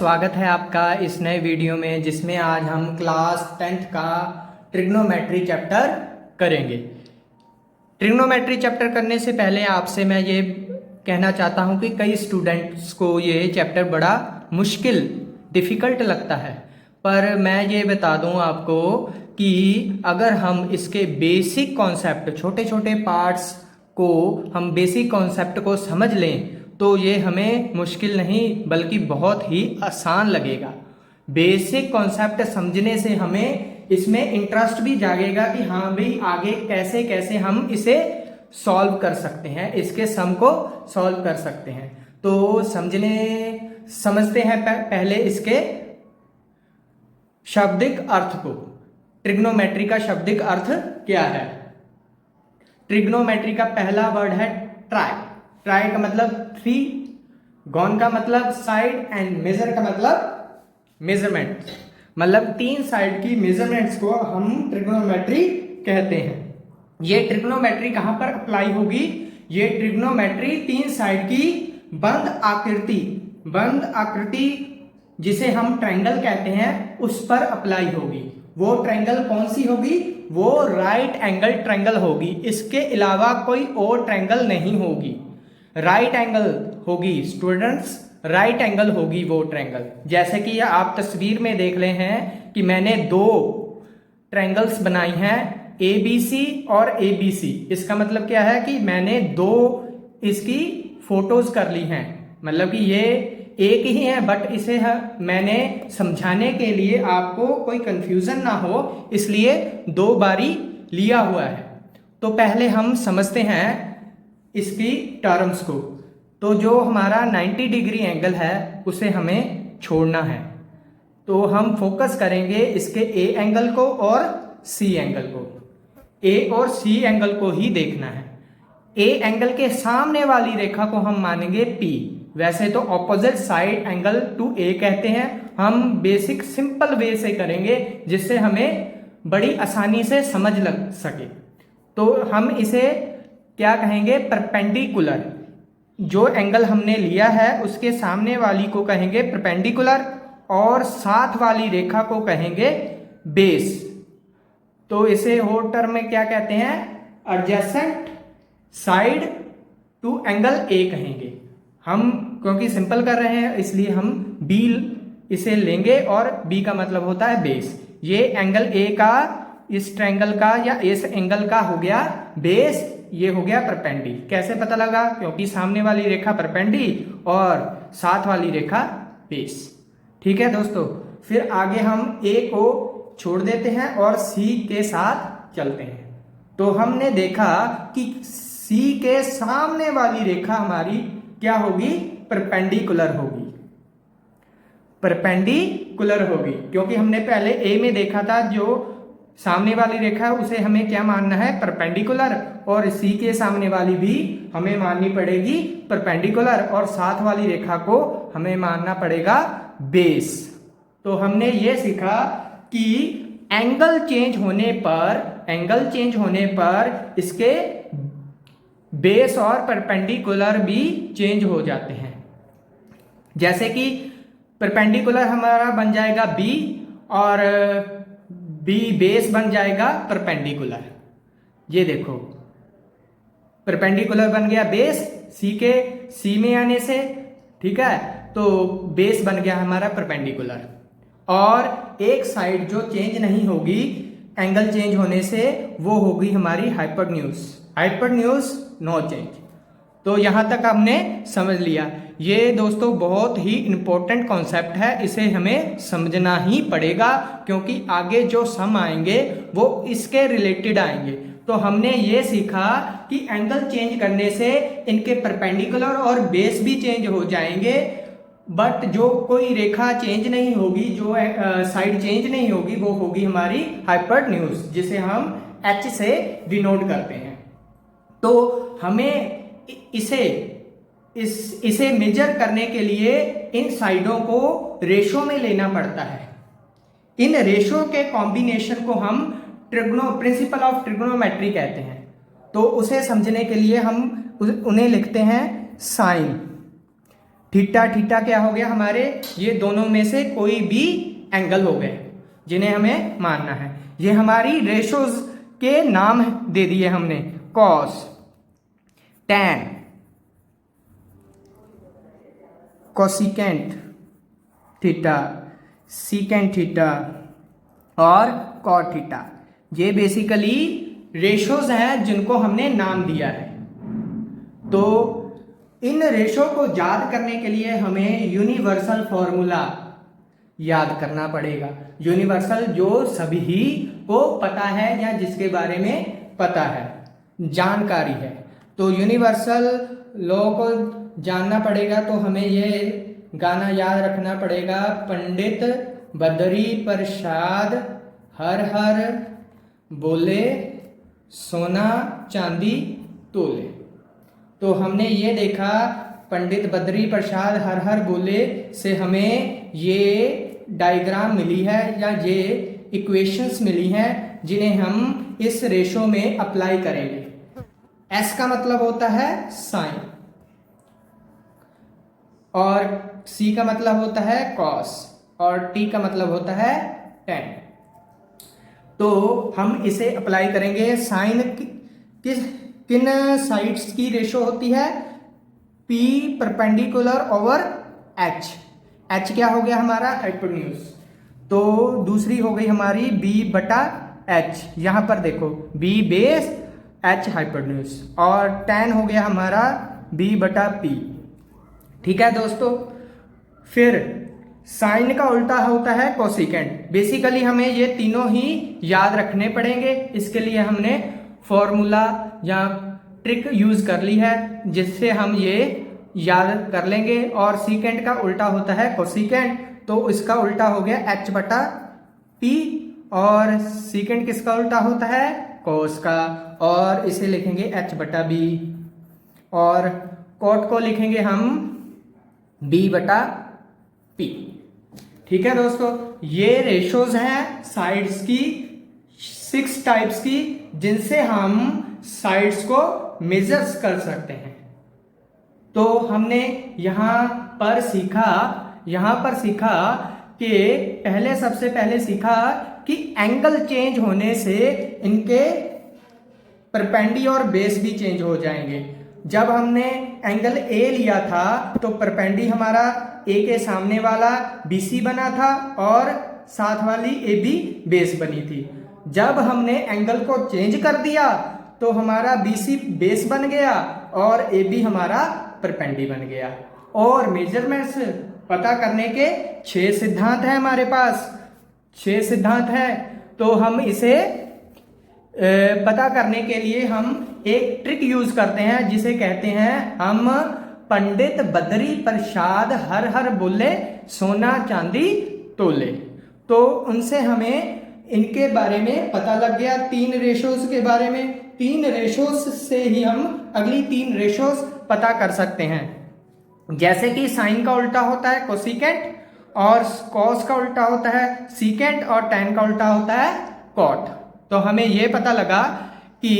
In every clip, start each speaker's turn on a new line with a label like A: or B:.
A: स्वागत है आपका इस नए वीडियो में जिसमें आज हम क्लास 10th का ट्रिग्नोमेट्री चैप्टर करेंगे। ट्रिग्नोमेट्री चैप्टर करने से पहले आपसे मैं ये कहना चाहता हूँ कि कई स्टूडेंट्स को ये चैप्टर बड़ा मुश्किल डिफ़िकल्ट लगता है, पर मैं ये बता दूँ आपको कि अगर हम इसके बेसिक कॉन्सेप्ट, छोटे छोटे पार्ट्स को हम बेसिक कॉन्सेप्ट को समझ लें तो ये हमें मुश्किल नहीं बल्कि बहुत ही आसान लगेगा। बेसिक कॉन्सेप्ट समझने से हमें इसमें इंटरेस्ट भी जागेगा कि हाँ भाई आगे कैसे कैसे हम इसे सॉल्व कर सकते हैं, इसके सम को सॉल्व कर सकते हैं। तो समझते हैं पहले इसके शाब्दिक अर्थ को। ट्रिग्नोमेट्री का शाब्दिक अर्थ क्या है? ट्रिग्नोमेट्री का पहला वर्ड है ट्राई। ट्राई का मतलब 3, गॉन का मतलब साइड एंड मेजर का मतलब मेजरमेंट, मतलब 3 साइड की मेजरमेंट्स को हम ट्रिग्नोमेट्री कहते हैं। ये ट्रिग्नोमेट्री कहां पर अप्लाई होगी? ये ट्रिग्नोमेट्री 3 साइड की बंद आकृति जिसे हम ट्रायंगल कहते हैं उस पर अप्लाई होगी। वो ट्रायंगल कौन सी होगी? वो राइट एंगल ट्रायंगल होगी। इसके अलावा कोई और ट्रायंगल नहीं होगी। राइट एंगल होगी स्टूडेंट्स, राइट एंगल होगी वो ट्रायंगल। जैसे कि आप तस्वीर में देख रहे हैं कि मैंने 2 ट्रायंगल्स बनाई हैं, ABC और ABC। इसका मतलब क्या है कि मैंने 2 इसकी फोटोज कर ली हैं, मतलब कि ये एक ही है बट इसे मैंने समझाने के लिए आपको कोई कंफ्यूजन ना हो इसलिए 2 बारी लिया हुआ है। तो पहले हम समझते हैं इसकी टर्म्स को। तो जो हमारा 90 डिग्री एंगल है उसे हमें छोड़ना है, तो हम फोकस करेंगे इसके A एंगल को और C एंगल को। A और C एंगल को ही देखना है। A एंगल के सामने वाली रेखा को हम मानेंगे P। वैसे तो opposite side angle to A कहते हैं, हम बेसिक सिंपल वे से करेंगे जिससे हमें बड़ी आसानी से समझ लग सके। तो हम इसे क्या कहेंगे? परपेंडिकुलर। जो एंगल हमने लिया है उसके सामने वाली को कहेंगे परपेंडिकुलर और साथ वाली रेखा को कहेंगे बेस। तो इसे और टर्म में क्या कहते हैं? Adjacent side to angle A कहेंगे। हम क्योंकि सिंपल कर रहे हैं इसलिए हम B इसे लेंगे और B का मतलब होता है बेस। ये एंगल A का इस ट्रायंगल का या इस एंगल का हो गया बेस, ये हो गया परपेंडी। कैसे पता लगा? क्योंकि सामने वाली रेखा परपेंडी और साथ वाली रेखा बेस। ठीक है दोस्तों, फिर आगे हम A को छोड़ देते हैं और C के साथ चलते हैं। तो हमने देखा कि C के सामने वाली रेखा हमारी क्या होगी? परपेंडिकुलर होगी। परपेंडिकुलर होगी क्योंकि हमने पहले A में देखा था जो सामने वाली रेखा उसे हमें क्या मानना है? परपेंडिकुलर, और C के सामने वाली भी हमें माननी पड़ेगी परपेंडिकुलर और साथ वाली रेखा को हमें मानना पड़ेगा बेस। तो हमने ये सीखा कि एंगल चेंज होने पर इसके बेस और परपेंडिकुलर भी चेंज हो जाते हैं। जैसे कि परपेंडिकुलर हमारा बन जाएगा B और B बेस बन जाएगा परपेंडिकुलर। ये देखो परपेंडिकुलर बन गया बेस C में आने से, ठीक है, तो बेस बन गया हमारा परपेंडिकुलर। और एक साइड जो चेंज नहीं होगी एंगल चेंज होने से वो होगी हमारी हाइपोटेन्यूज नो चेंज। तो यहां तक हमने समझ लिया। ये दोस्तों बहुत ही इंपॉर्टेंट कॉन्सेप्ट है, इसे हमें समझना ही पड़ेगा क्योंकि आगे जो सम आएंगे वो इसके रिलेटेड आएंगे। तो हमने ये सीखा कि एंगल चेंज करने से इनके परपेंडिकुलर और बेस भी चेंज हो जाएंगे, बट जो कोई रेखा चेंज नहीं होगी, जो साइड चेंज नहीं होगी, वो होगी हमारी हाइपोटेन्यूज, जिसे हम H से डिनोट करते हैं। तो हमें इसे मेजर करने के लिए इन साइडों को रेशो में लेना पड़ता है। इन रेशो के कॉम्बिनेशन को हम प्रिंसिपल ऑफ ट्रिग्नोमेट्री कहते हैं। तो उसे समझने के लिए हम उन्हें लिखते हैं साइन। थीटा थीटा क्या हो गया हमारे, ये दोनों में से कोई भी एंगल हो गए जिन्हें हमें मानना है। ये हमारी रेशोज के नाम दे दिए हमने, cos, tan, cosecant theta, secant theta और कॉट थीटा। ये बेसिकली रेशोज हैं जिनको हमने नाम दिया है। तो इन रेशो को याद करने के लिए हमें यूनिवर्सल फॉर्मूला याद करना पड़ेगा, यूनिवर्सल जो सभी को पता है या जिसके बारे में पता है, जानकारी है। तो यूनिवर्सल लॉ को जानना पड़ेगा तो हमें ये गाना याद रखना पड़ेगा, पंडित बद्री प्रसाद हर हर बोले सोना चांदी तोले। तो हमने ये देखा पंडित बद्री प्रसाद हर हर बोले से हमें ये डायग्राम मिली है या ये इक्वेशंस मिली हैं जिन्हें हम इस रेशो में अप्लाई करेंगे। एस का मतलब होता है साइन और सी का मतलब होता है कॉस और टी का मतलब होता है टेन। तो हम इसे अप्लाई करेंगे। साइन किन साइड्स की रेशो होती है, P perpendicular over H। H क्या हो गया हमारा, हाइपोटेन्यूज। तो दूसरी हो गई हमारी B बटा H, यहां पर देखो B बेस H हाइपोटेन्यूज, और tan हो गया हमारा B बटा P। ठीक है दोस्तों। फिर साइन का उल्टा होता है कोसिकेंट। बेसिकली हमें ये तीनों ही याद रखने पड़ेंगे, इसके लिए हमने फॉर्मूला या ट्रिक यूज कर ली है जिससे हम ये याद कर लेंगे। और सीकेंट का उल्टा होता है कोसिकेंट, तो इसका उल्टा हो गया H बटा P, और सीकेंट किसका उल्टा होता है, कोस का, और इसे लिखेंगे H बटा B, और कोट को लिखेंगे हम B बटा P। ठीक है दोस्तों, ये रेशोज हैं साइड्स की 6 टाइप्स की जिनसे हम साइड्स को मेजर्स कर सकते हैं। तो हमने यहां पर सीखा कि सबसे पहले सीखा कि एंगल चेंज होने से इनके परपेंडी और बेस भी चेंज हो जाएंगे। जब हमने एंगल ए लिया था तो परपेंडी हमारा ए के सामने वाला BC बना था और साथ वाली AB बेस बनी थी। जब हमने एंगल को चेंज कर दिया तो हमारा BC बेस बन गया और AB हमारा परपेंडी बन गया। और मेजरमेंट्स पता करने के 6 सिद्धांत हैं हमारे पास, 6 सिद्धांत हैं। तो हम इसे पता करने के लिए हम एक ट्रिक यूज करते हैं जिसे कहते हैं हम पंडित बद्री प्रसाद हर हर बोले सोना चांदी तोले। तो उनसे हमें इनके बारे में पता लग गया, 3 रेशोज के बारे में। 3 रेशोज से ही हम अगली 3 रेशोज पता कर सकते हैं। जैसे कि साइन का उल्टा होता है कोसिकेंट, और कॉस का उल्टा होता है सीकेंट, और टैन का उल्टा होता है कॉट। तो हमें यह पता लगा कि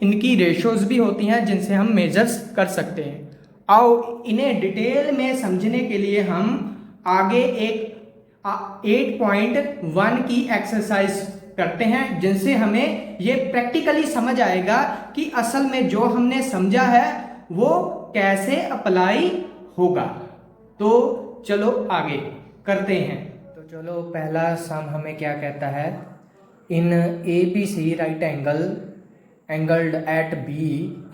A: इनकी रेशोज भी होती हैं जिनसे हम मेजर्स कर सकते हैं। आओ इन्हें डिटेल में समझने के लिए हम आगे एक 8.1 की एक्सरसाइज करते हैं जिनसे हमें ये प्रैक्टिकली समझ आएगा कि असल में जो हमने समझा है वो कैसे अप्लाई होगा। तो चलो आगे करते हैं। तो चलो पहला सम हमें क्या कहता है, इन ABC right angled at B,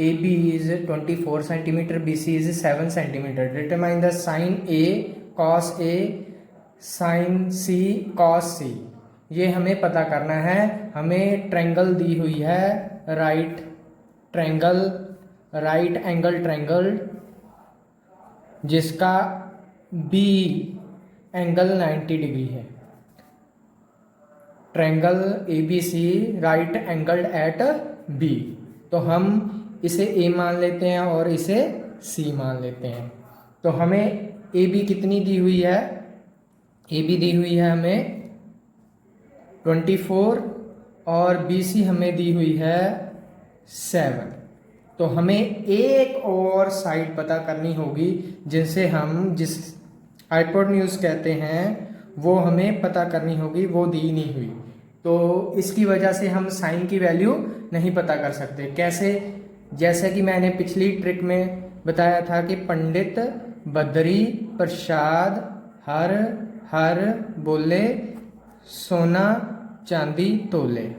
A: AB is 24 centimeter, BC is 7 centimeter. Determine the sin A cos A sin C cos C। ये हमें पता करना है। हमें ट्रायंगल दी हुई है, राइट एंगल ट्रायंगल, जिसका B एंगल 90 डिग्री है। Triangle ABC right angled at B। तो हम इसे A मान लेते हैं और इसे C मान लेते हैं। तो हमें AB कितनी दी हुई है, AB दी हुई है हमें 24 और BC हमें दी हुई है 7। तो हमें एक और साइड पता करनी होगी जिनसे हम जिस हाइपोटेन्यूज कहते हैं वो हमें पता करनी होगी, वो दी नहीं हुई। तो इसकी वजह से हम साइन की वैल्यू नहीं पता कर सकते। कैसे? जैसे कि मैंने पिछली ट्रिक में बताया था कि पंडित बद्री प्रसाद हर हर बोले सोना चांदी तोले।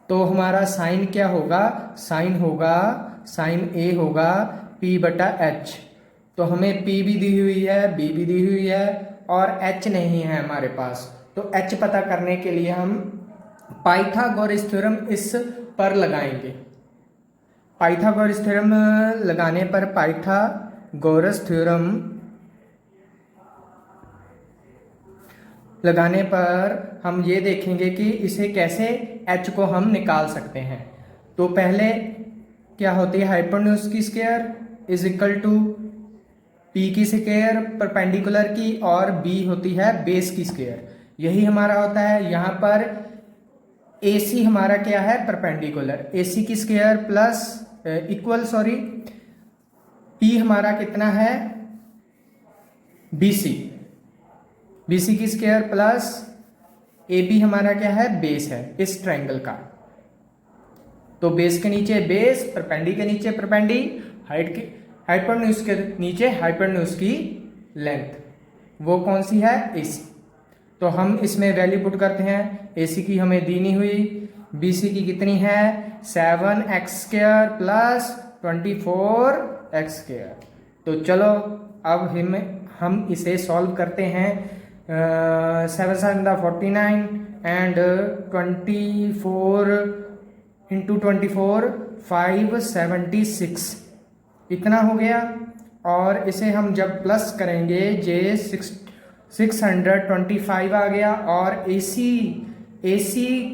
A: तो हमारा साइन क्या होगा? साइन होगा, साइन ए होगा P बटा H। तो हमें P भी दी हुई है, B भी दी हुई है और H नहीं है हमारे पास। तो H पता करने के लिए हम पाइथागोरस थ्योरम इस पर लगाएंगे। पाइथागोरस थ्योरम लगाने पर पाइथागोरस थ्योरम लगाने पर हम ये देखेंगे कि इसे कैसे H को हम निकाल सकते हैं। तो पहले क्या होती है? हाइपोटेन्यूज की square is equal to P की स्क्वायर परपेंडिकुलर की और B होती है बेस की स्क्वायर। यही हमारा होता है। यहाँ पर AC हमारा क्या है? परपेंडिकुलर। AC की स्क्वायर प्लस इक्वल P हमारा कितना है? BC की स्क्वायर प्लस AB हमारा क्या है? बेस है इस ट्रायंगल का। तो बेस के नीचे बेस, परपेंडी के नीचे परपेंडी, हाइपोटेन्यूज के नीचे हाइपोटेन्यूज की लेंथ, वो कौन सी है? AC। तो हम इसमें वैल्यू पुट करते हैं। AC की हमें दी नहीं हुई, BC की कितनी है? 7x² plus 24x²। तो चलो अब हम इसे सॉल्व करते हैं। 7 7 49 एंड 24 इंटू 24 576 इतना हो गया। और इसे हम जब प्लस करेंगे जे 625 आ गया। और AC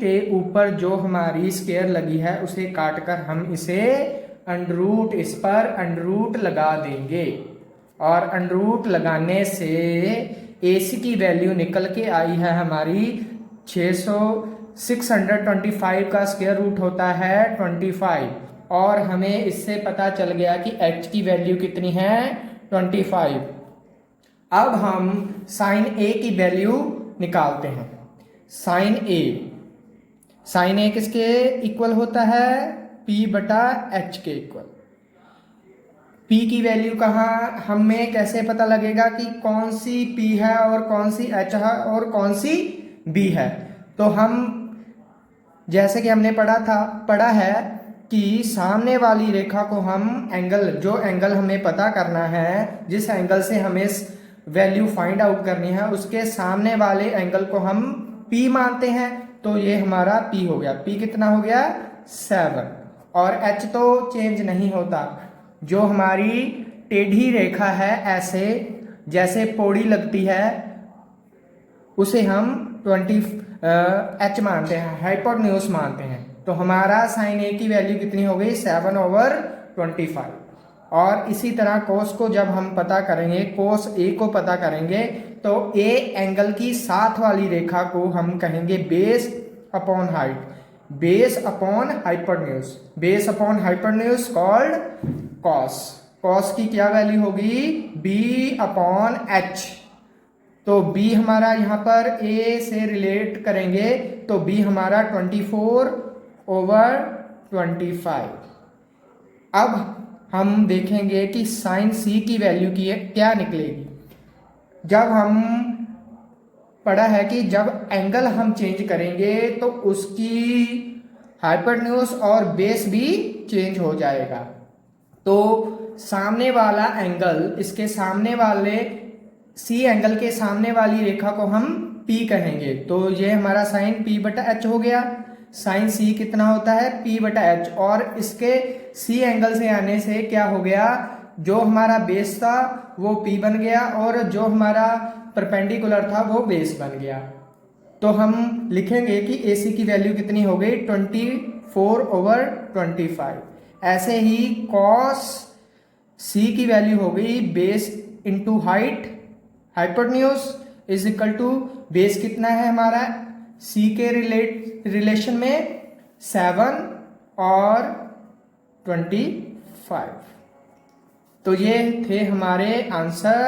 A: के ऊपर जो हमारी स्क्वायर लगी है उसे काटकर हम इसे अंडरूट, इस पर अंडरूट लगा देंगे। और अंडरूट लगाने से AC की वैल्यू निकल के आई है हमारी 625 का स्क्वायर रूट होता है 25। और हमें इससे पता चल गया कि H की वैल्यू कितनी है? 25। अब हम साइन A की वैल्यू निकालते हैं। साइन A किसके इक्वल होता है? P बटा H के इक्वल। P की वैल्यू कहाँ, हमें कैसे पता लगेगा कि कौन सी P है और कौन सी H है और कौन सी B है? तो हम जैसे कि हमने पढ़ा है कि सामने वाली रेखा को हम जो एंगल हमें पता करना है, जिस एंगल से हमें वैल्यू फाइंड आउट करनी है, उसके सामने वाले एंगल को हम P मानते हैं। तो ये हमारा P हो गया। P कितना हो गया? 7। और H तो चेंज नहीं होता। जो हमारी टेढ़ी रेखा है, ऐसे जैसे पौड़ी लगती है, उसे हम 20 H मानते हैं, हाइपोटेन्यूज मानते हैं। तो हमारा साइन A की वैल्यू कितनी हो गई? 7/25। और इसी तरह कोस को जब हम पता करेंगे, कोस A को पता करेंगे, तो A एंगल की साथ वाली रेखा को हम कहेंगे base upon height, base upon hypotenuse, base upon hypotenuse called cos. Cos की क्या वैल्यू होगी? B/H। तो B हमारा यहाँ पर A से रिलेट करेंगे तो B हमारा 24/25। अब हम देखेंगे कि साइन C की वैल्यू की क्या निकलेगी। जब हम पढ़ा है कि जब एंगल हम चेंज करेंगे तो उसकी हाइपोटेन्यूज और बेस भी चेंज हो जाएगा। तो सामने वाला एंगल, इसके सामने वाले C एंगल के सामने वाली रेखा को हम P कहेंगे। तो ये हमारा साइन P/H हो गया। साइन C कितना होता है? P/H। और इसके C एंगल से आने से क्या हो गया? जो हमारा बेस था वो P बन गया और जो हमारा परपेंडिकुलर था वो बेस बन गया। तो हम लिखेंगे कि AC की वैल्यू कितनी हो गई? 24/25। ऐसे ही cos C की वैल्यू हो गई base into height, hypotenuse is equal to base कितना है हमारा C के रिलेशन में? 7 और 25। 5। तो ये थे हमारे आंसर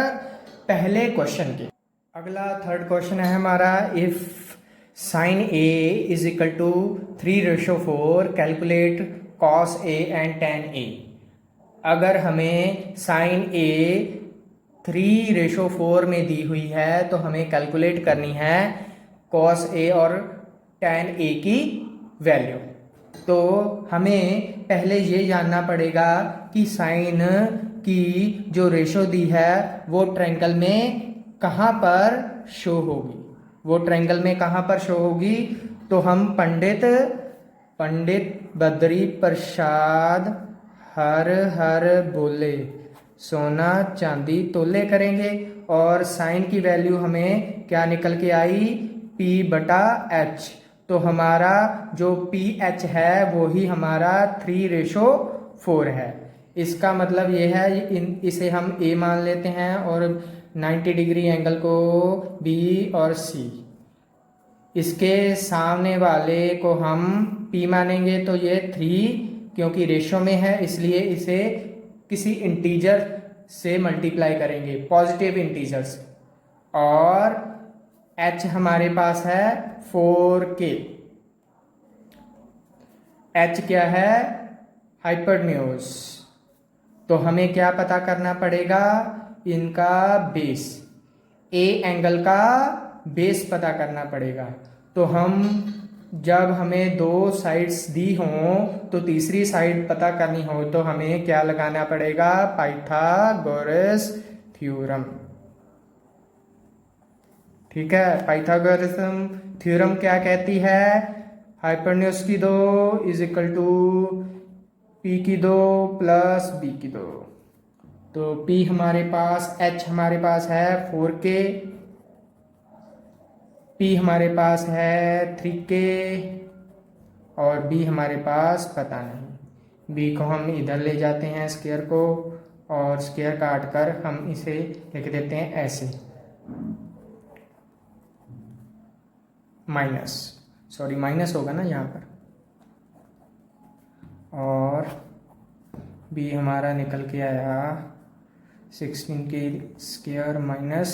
A: पहले क्वेश्चन के। अगला थर्ड क्वेश्चन है हमारा, if sin A is equal to 3:4 calculate cos A and tan A। अगर हमें sin A 3:4 में दी हुई है तो हमें कैलकुलेट करनी है cos A और tan A की वैल्यू। तो हमें पहले ये जानना पड़ेगा कि साइन की जो रेशो दी है वो ट्रायंगल में कहाँ पर शो होगी, वो ट्रायंगल में कहाँ पर शो होगी। तो हम पंडित बद्री प्रसाद हर हर बोले सोना चांदी तोले करेंगे, और साइन की वैल्यू हमें क्या निकल के आई, P/H। तो हमारा जो PH है वो ही हमारा 3:4 है। इसका मतलब ये है, इसे हम A मान लेते हैं और 90 डिग्री एंगल को B और C, इसके सामने वाले को हम P मानेंगे। तो ये 3 क्योंकि रेशो में है इसलिए इसे किसी इंटीजर से मल्टीप्लाई करेंगे, पॉजिटिव इंटीजर्स। और H हमारे पास है 4K। H क्या है, हाइपोटेन्यूज। तो हमें क्या पता करना पड़ेगा, इनका बेस, A एंगल का बेस पता करना पड़ेगा। तो हम जब हमें 2 साइड्स दी हों तो तीसरी साइड पता करनी हो तो हमें क्या लगाना पड़ेगा, पाइथागोरस थ्योरम। ठीक है, पाइथागोरस थ्योरम क्या कहती है, हाइपोटेन्यूज की 2 इज इक्वल टू P की 2 प्लस B की 2। तो P हमारे पास, H हमारे पास है 4K, P हमारे पास है 3K और B हमारे पास पता नहीं। B को हम इधर ले जाते हैं स्क्वायर को, और स्क्वायर काट कर हम इसे लिख देते हैं ऐसे, माइनस होगा ना यहाँ पर। और B हमारा निकल के आया 16 के स्क्वायर माइनस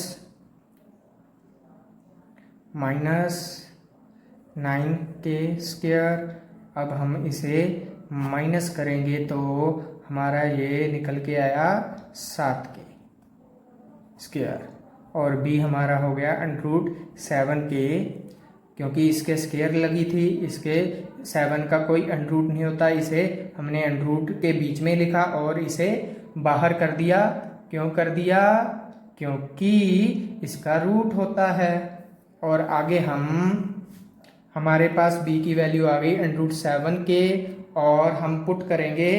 A: 9 के स्क्वायर। अब हम इसे माइनस करेंगे तो हमारा ये निकल के आया 7 के स्क्वायर, और B हमारा हो गया √7K, क्योंकि इसके स्क्वायर लगी थी, इसके 7 का कोई √ नहीं होता, इसे हमने √ के बीच में लिखा और इसे बाहर कर दिया। क्यों कर दिया, क्योंकि इसका रूट होता है। और आगे हमारे पास B की वैल्यू आ गई √7K, और हम पुट करेंगे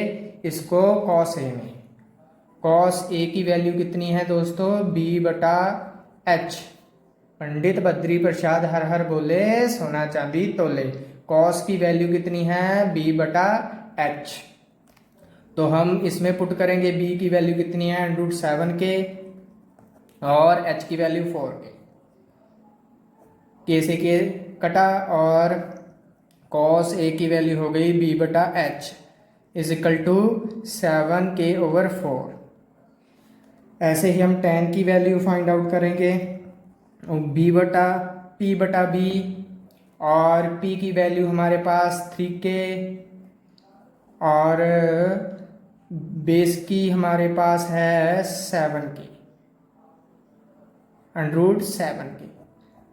A: इसको cos A में। cos A की वैल्यू कितनी है दोस्तों, B/H। पंडित बद्री प्रसाद हर हर बोले सोना चांदी तोले। cos की वैल्यू कितनी है, B/H। तो हम इसमें पुट करेंगे, B की वैल्यू कितनी है √7K और H की वैल्यू 4K। K से K कटा और cos A की वैल्यू हो गई B/H is equal to 7K/4। ऐसे ही हम tan की वैल्यू फाइंड आउट करेंगे, P/B, और P की वैल्यू हमारे पास 3K और बेस की हमारे पास है 7K, √7K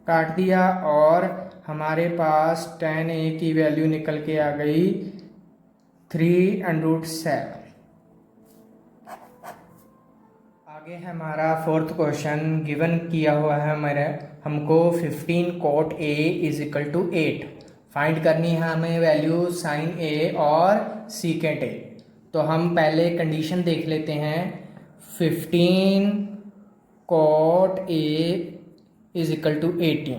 A: काट दिया, और हमारे पास tan A की वैल्यू निकल के आ गई 3√7। आगे है हमारा फोर्थ क्वेश्चन, गिवन किया हुआ है हमको 15 cot A is equal to 8। Find करनी है हमें वैल्यू sin A और secant A। तो हम पहले कंडीशन देख लेते हैं, 15 cot A is equal to 18।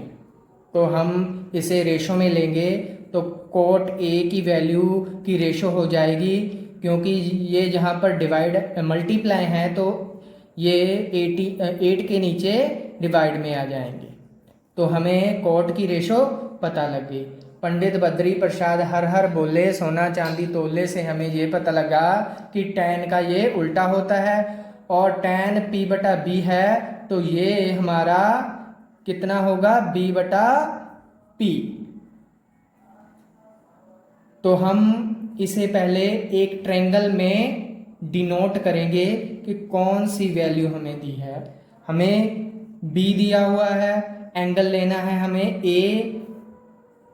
A: तो हम इसे रेशो में लेंगे तो cot A की वैल्यू की रेशो हो जाएगी, क्योंकि ये जहाँ पर मल्टीप्लाई हैं तो ये 8 के नीचे डिवाइड में आ जाएंगे। तो हमें cot की रेशो पता लग गई। पंडित बद्री प्रसाद हर हर बोले, सोना चांदी तोले से हमें ये पता लगा कि tan का ये उल्टा होता है और tan p बटा b है, तो ये हमारा कितना होगा b बटा p। तो हम इसे पहले एक ट्रायंगल में डिनोट करेंगे कि कौन सी वैल्यू हमें दी है। हमें b दिया हुआ है, एंगल लेना है हमें a,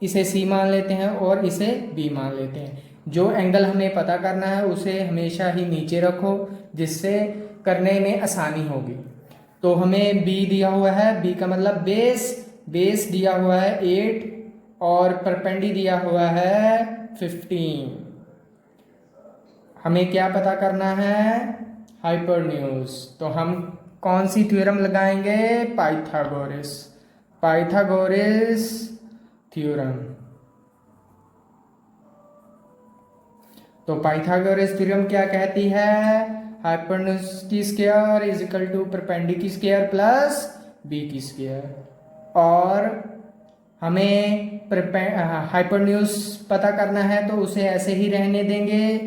A: इसे c मान लेते हैं और इसे b मान लेते हैं। जो एंगल हमें पता करना है उसे हमेशा ही नीचे रखो, जिससे करने में आसानी होगी। तो हमें b दिया हुआ है, b का मतलब बेस दिया हुआ है 8 और परपेंडी दिया हुआ है 15। हमें क्या पता करना है, हाइपोटेन्यूज। तो हम कौन सी थ्योरम लगाएंगे, पाइथागोरस थ्योरम। तो पाइथागोरस थ्योरम क्या कहती है, हाइपोटेन्यूज की स्क्वायर इज इक्वल टू परपेंडी की स्क्वायर प्लस बी की स्क्वायर। और हमें हाइपोटेन्यूज पता करना है तो उसे ऐसे ही रहने देंगे।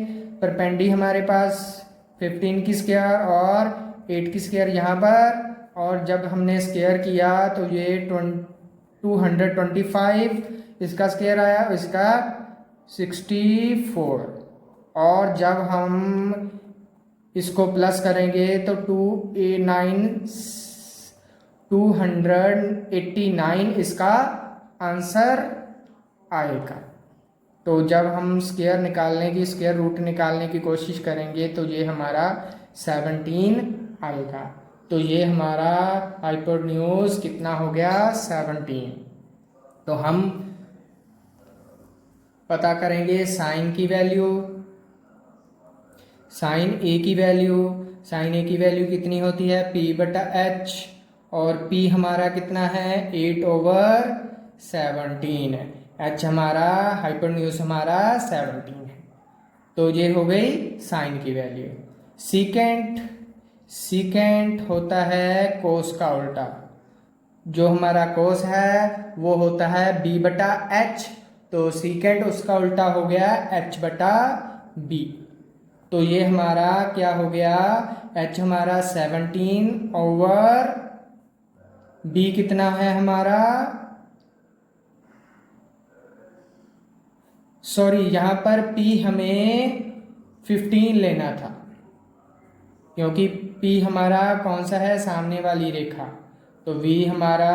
A: परपेंडी हमारे पास 15 की स्क्वायर और 8 की स्क्वायर यहाँ पर, और जब हमने स्क्वायर किया तो ये 225 इसका स्क्वायर आया, इसका 64, और जब हम इसको प्लस करेंगे तो 289 इसका आंसर आएगा। तो जब हम स्क्वायर रूट निकालने की कोशिश करेंगे तो ये हमारा 17 आएगा। तो ये हमारा हाइपोटेन्यूज कितना हो गया, 17। तो हम पता करेंगे साइन की वैल्यू, साइन ए की वैल्यू कितनी होती है, p बटा h, और p हमारा कितना है 8/17, h हमारा हाइपोटेन्यूज हमारा 17 है। तो ये हो गई साइन की वैल्यू। सीकेंट होता है कोस का उल्टा। जो हमारा कोस है वो होता है b बटा h, तो सीकेंट उसका उल्टा हो गया h बटा b। तो ये हमारा क्या हो गया, h हमारा 17 ओवर b कितना है हमारा, सॉरी यहाँ पर p हमें 15 लेना था, क्योंकि p हमारा कौन सा है, सामने वाली रेखा। तो v हमारा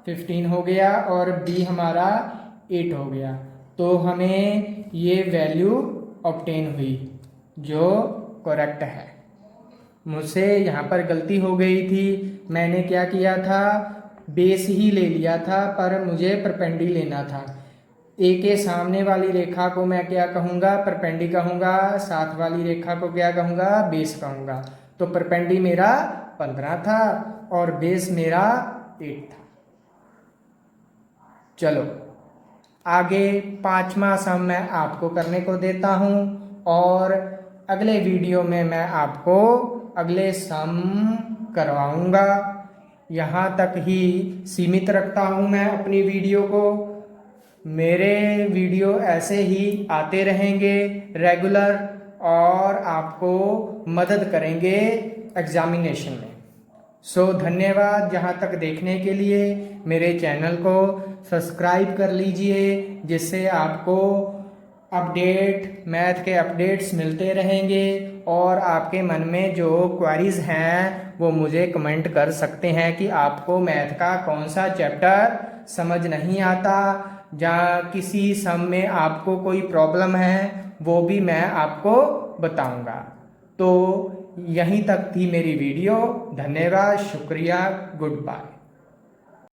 A: 15 हो गया और b हमारा 8 हो गया। तो हमें ये वैल्यू ऑब्टेन हुई जो करेक्ट है। मुझसे यहाँ पर गलती हो गई थी, मैंने क्या किया था, बेस ही ले लिया था, पर मुझे परपेंडी लेना था। ए के सामने वाली रेखा को मैं क्या कहूँगा, परपेंडी कहूँगा, साथ वाली रेखा को क्या कहूँगा, बेस कहूँगा। तो परपेंडी मेरा 15 था और बेस मेरा 8 था। चलो आगे 5वां सम मैं आपको करने को देता हूँ, और अगले वीडियो में मैं आपको अगले सम करवाऊँगा। यहाँ तक ही सीमित रखता हूँ मैं अपनी वीडियो को। मेरे वीडियो ऐसे ही आते रहेंगे रेगुलर, और आपको मदद करेंगे एग्जामिनेशन में। सो धन्यवाद यहाँ तक देखने के लिए। मेरे चैनल को सब्सक्राइब कर लीजिए, जिससे आपको मैथ के अपडेट्स मिलते रहेंगे, और आपके मन में जो क्वेरीज हैं वो मुझे कमेंट कर सकते हैं कि आपको मैथ का कौन सा चैप्टर समझ नहीं आता, या किसी सम में आपको कोई प्रॉब्लम है, वो भी मैं आपको बताऊंगा। तो यहीं तक थी मेरी वीडियो। धन्यवाद, शुक्रिया, गुड बाय।